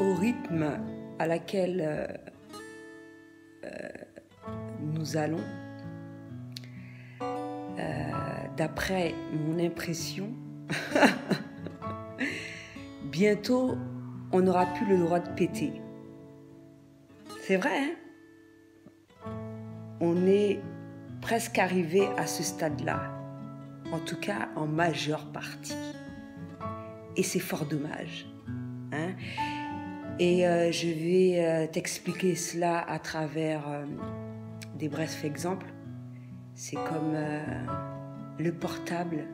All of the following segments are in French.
au rythme à laquelle nous allons, d'après mon impression, bientôt on n'aura plus le droit de péter. C'est vrai, hein? On est presque arrivé à ce stade-là, en tout cas en majeure partie. Et c'est fort dommage, hein? Et je vais t'expliquer cela à travers des brefs exemples. C'est comme le portable.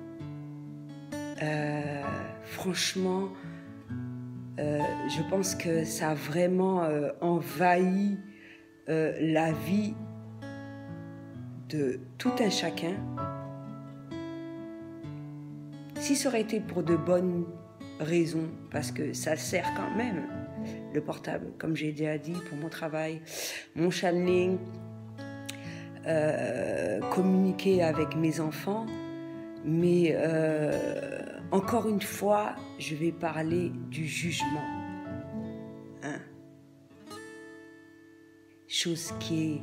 Franchement, je pense que ça a vraiment envahi la vie de tout un chacun. Si ça aurait été pour de bonnes raisons, parce que ça sert quand même, le portable, comme j'ai déjà dit, pour mon travail, mon channeling, communiquer avec mes enfants, mais encore une fois, je vais parler du jugement. Hein? Chose qui est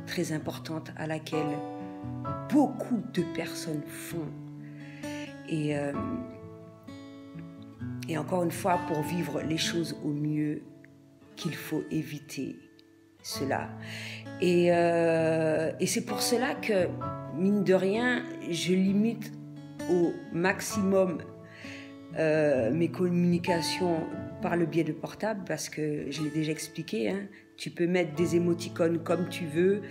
très importante, à laquelle beaucoup de personnes font. Et encore une fois, pour vivre les choses au mieux, qu'il faut éviter cela. Et c'est pour cela que, mine de rien, je limite au maximum mes communications par le biais de portable, parce que je l'ai déjà expliqué, hein, tu peux mettre des émoticônes comme tu veux,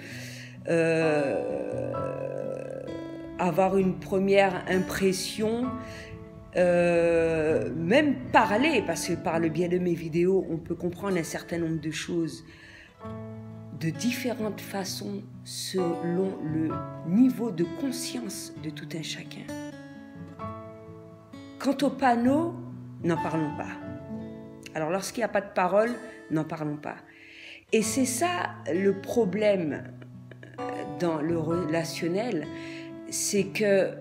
avoir une première impression, même parler, parce que par le biais de mes vidéos, on peut comprendre un certain nombre de choses de différentes façons selon le niveau de conscience de tout un chacun. Quant au panneau, n'en parlons pas. Alors lorsqu'il n'y a pas de parole, n'en parlons pas. Et c'est ça le problème dans le relationnel, c'est que,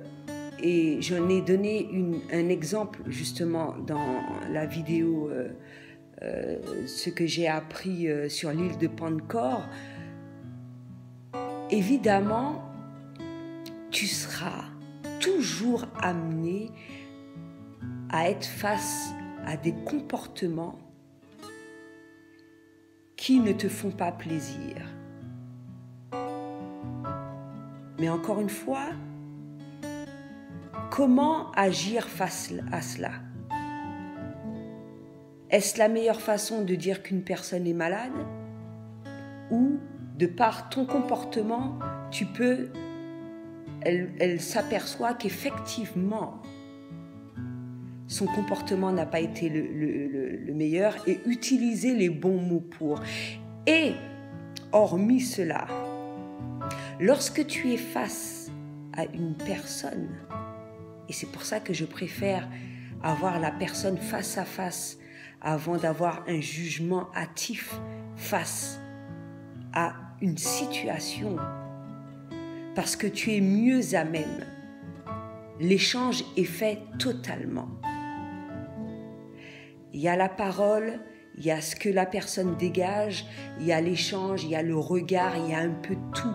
et j'en ai donné un exemple justement dans la vidéo ce que j'ai appris sur l'île de Pancor, évidemment, tu seras toujours amené à être face à des comportements qui ne te font pas plaisir. Mais encore une fois, comment agir face à cela? Est-ce la meilleure façon de dire qu'une personne est malade? Ou, de par ton comportement, elle s'aperçoit qu'effectivement, son comportement n'a pas été le meilleur, et utiliser les bons mots pour. Et, hormis cela, lorsque tu es face à une personne, et c'est pour ça que je préfère avoir la personne face à face avant d'avoir un jugement hâtif face à une situation, parce que tu es mieux à même. L'échange est fait totalement. Il y a la parole, il y a ce que la personne dégage, il y a l'échange, il y a le regard, il y a un peu de tout.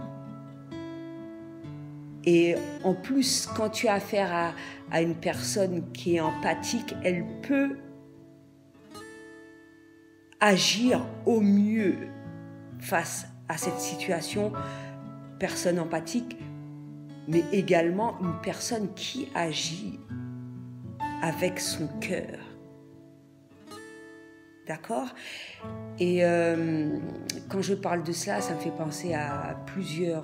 Et en plus, quand tu as affaire à une personne qui est empathique, elle peut agir au mieux face à cette situation, personne empathique, mais également une personne qui agit avec son cœur. D'accord? Et quand je parle de cela, ça me fait penser à plusieurs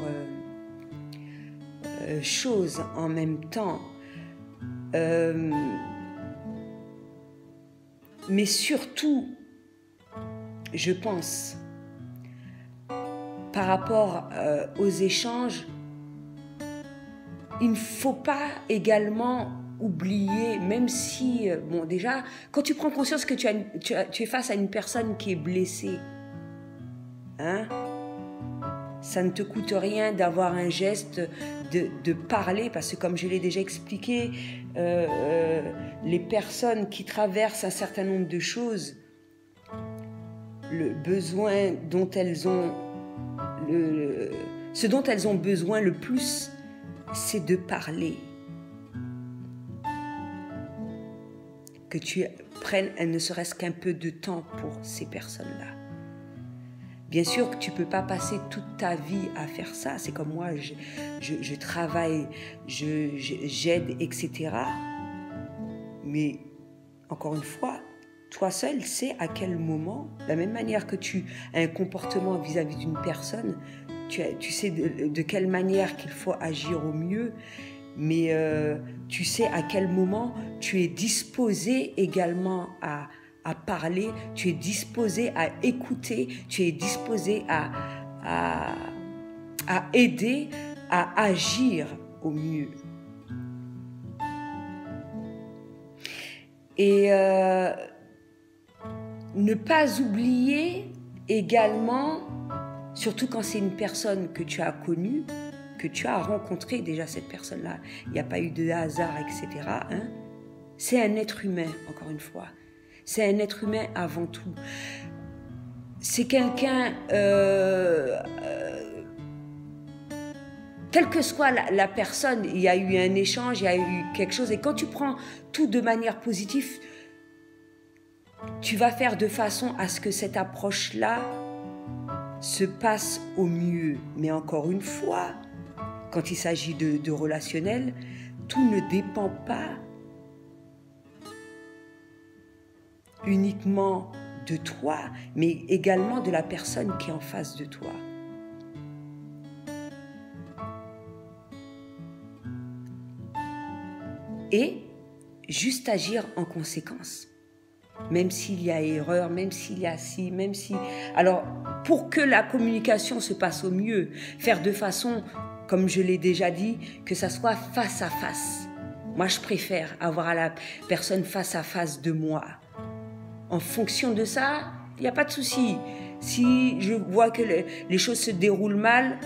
choses en même temps. Mais surtout, je pense, par rapport aux échanges, il ne faut pas également oublier, même si, bon, déjà, quand tu prends conscience que tu es face à une personne qui est blessée, hein, ça ne te coûte rien d'avoir un geste, de parler, parce que comme je l'ai déjà expliqué, les personnes qui traversent un certain nombre de choses le besoin dont elles ont ce dont elles ont besoin le plus, c'est de parler. Que tu prennes ne serait-ce qu'un peu de temps pour ces personnes-là. Bien sûr que tu ne peux pas passer toute ta vie à faire ça. C'est comme moi, je travaille, j'aide, etc. Mais, encore une fois, toi seul sais à quel moment, de la même manière que tu as un comportement vis-à-vis d'une personne, tu sais de quelle manière qu'il faut agir au mieux, mais tu sais à quel moment tu es disposé également à parler, tu es disposé à écouter, tu es disposé à aider, à agir au mieux. Et ne pas oublier également, surtout quand c'est une personne que tu as connue, que tu as rencontré déjà cette personne-là, il n'y a pas eu de hasard, etc. Hein? C'est un être humain, encore une fois. C'est un être humain avant tout. C'est quelqu'un, quelle que soit la personne, il y a eu un échange, il y a eu quelque chose. Et quand tu prends tout de manière positive, tu vas faire de façon à ce que cette approche-là se passe au mieux. Mais encore une fois, quand il s'agit de relationnel, tout ne dépend pas uniquement de toi, mais également de la personne qui est en face de toi. Et juste agir en conséquence. Même s'il y a erreur, même s'il y a ci, même si... Alors, pour que la communication se passe au mieux, faire de façon, comme je l'ai déjà dit, que ça soit face à face. Moi, je préfère avoir la personne face à face de moi. En fonction de ça, il n'y a pas de souci. Si je vois que les choses se déroulent mal,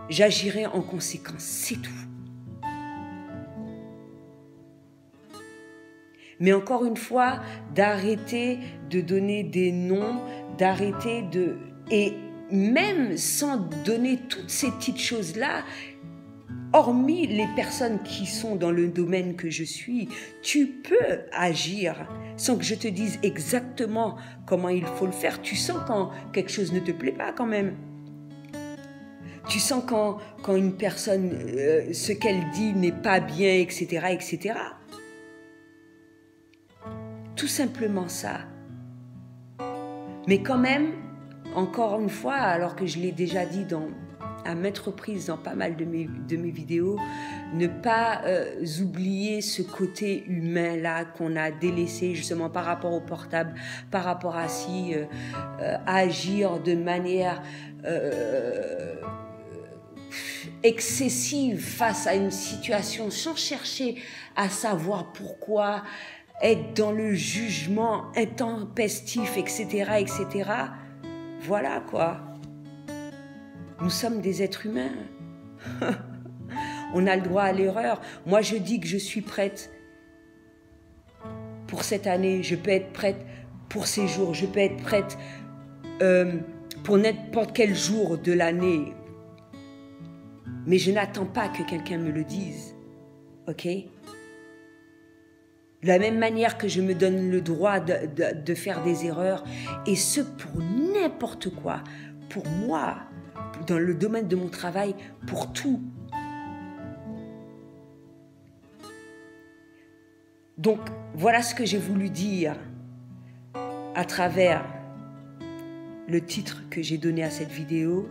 j'agirai en conséquence, c'est tout. Mais encore une fois, d'arrêter de donner des noms, d'arrêter de... Et même sans donner toutes ces petites choses-là, hormis les personnes qui sont dans le domaine que je suis, tu peux agir sans que je te dise exactement comment il faut le faire. Tu sens quand quelque chose ne te plaît pas quand même. Tu sens quand une personne, ce qu'elle dit n'est pas bien, etc., etc. Tout simplement ça. Mais quand même, encore une fois, alors que je l'ai déjà dit à maintes reprises dans pas mal de mes vidéos, ne pas oublier ce côté humain-là qu'on a délaissé justement par rapport au portable, par rapport à agir de manière excessive face à une situation sans chercher à savoir pourquoi, être dans le jugement intempestif, etc., etc. Voilà quoi. Nous sommes des êtres humains. On a le droit à l'erreur. Moi, je dis que je suis prête pour cette année. Je peux être prête pour ces jours. Je peux être prête pour n'importe quel jour de l'année. Mais je n'attends pas que quelqu'un me le dise. Ok ? De la même manière que je me donne le droit de faire des erreurs, et ce pour n'importe quoi, pour moi, dans le domaine de mon travail, pour tout. Donc, voilà ce que j'ai voulu dire à travers le titre que j'ai donné à cette vidéo.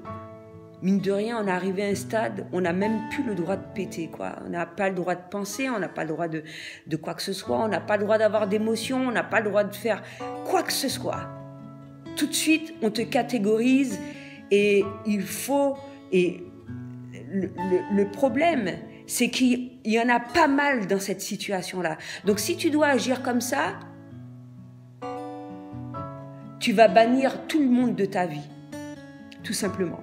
Mine de rien, on est arrivé à un stade, on n'a même plus le droit de péter, quoi. On n'a pas le droit de penser, on n'a pas le droit de quoi que ce soit, on n'a pas le droit d'avoir d'émotions, on n'a pas le droit de faire quoi que ce soit. Tout de suite, on te catégorise et il faut... Et le problème, c'est qu'il y en a pas mal dans cette situation-là. Donc si tu dois agir comme ça, tu vas bannir tout le monde de ta vie, tout simplement.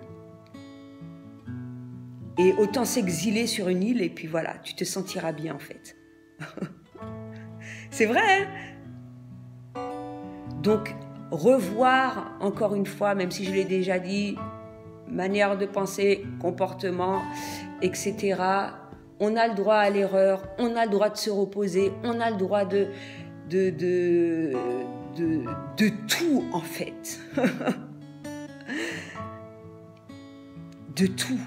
Et autant s'exiler sur une île et puis voilà, tu te sentiras bien en fait. C'est vrai, hein? Donc, revoir, encore une fois, même si je l'ai déjà dit, manière de penser, comportement, etc. On a le droit à l'erreur, on a le droit de se reposer, on a le droit de tout, en fait. De tout.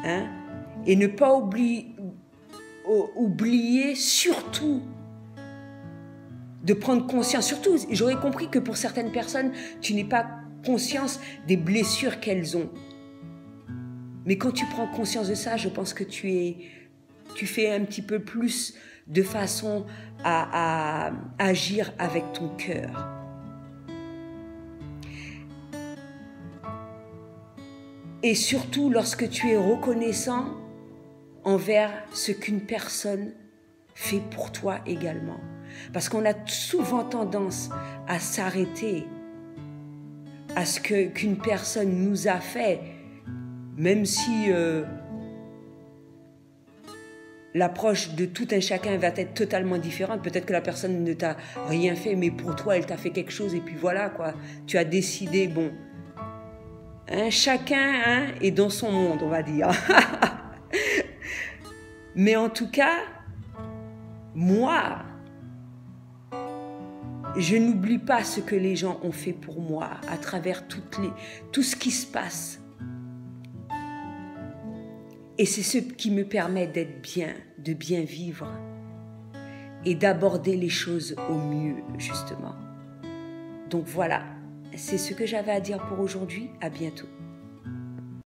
Hein? Et ne pas oublier surtout de prendre conscience. Surtout, j'aurais compris que pour certaines personnes, tu n'es pas conscience des blessures qu'elles ont. Mais quand tu prends conscience de ça, je pense que tu fais un petit peu plus de façon à agir avec ton cœur. Et surtout lorsque tu es reconnaissant envers ce qu'une personne fait pour toi également. Parce qu'on a souvent tendance à s'arrêter à ce qu'une personne nous a fait, même si l'approche de tout un chacun va être totalement différente. Peut-être que la personne ne t'a rien fait, mais pour toi, elle t'a fait quelque chose, et puis voilà, quoi. Tu as décidé, bon, hein, chacun est dans son monde, on va dire. Mais en tout cas, moi, je n'oublie pas ce que les gens ont fait pour moi à travers tout ce qui se passe. Et c'est ce qui me permet d'être bien, de bien vivre et d'aborder les choses au mieux, justement. Donc voilà, c'est ce que j'avais à dire pour aujourd'hui. À bientôt.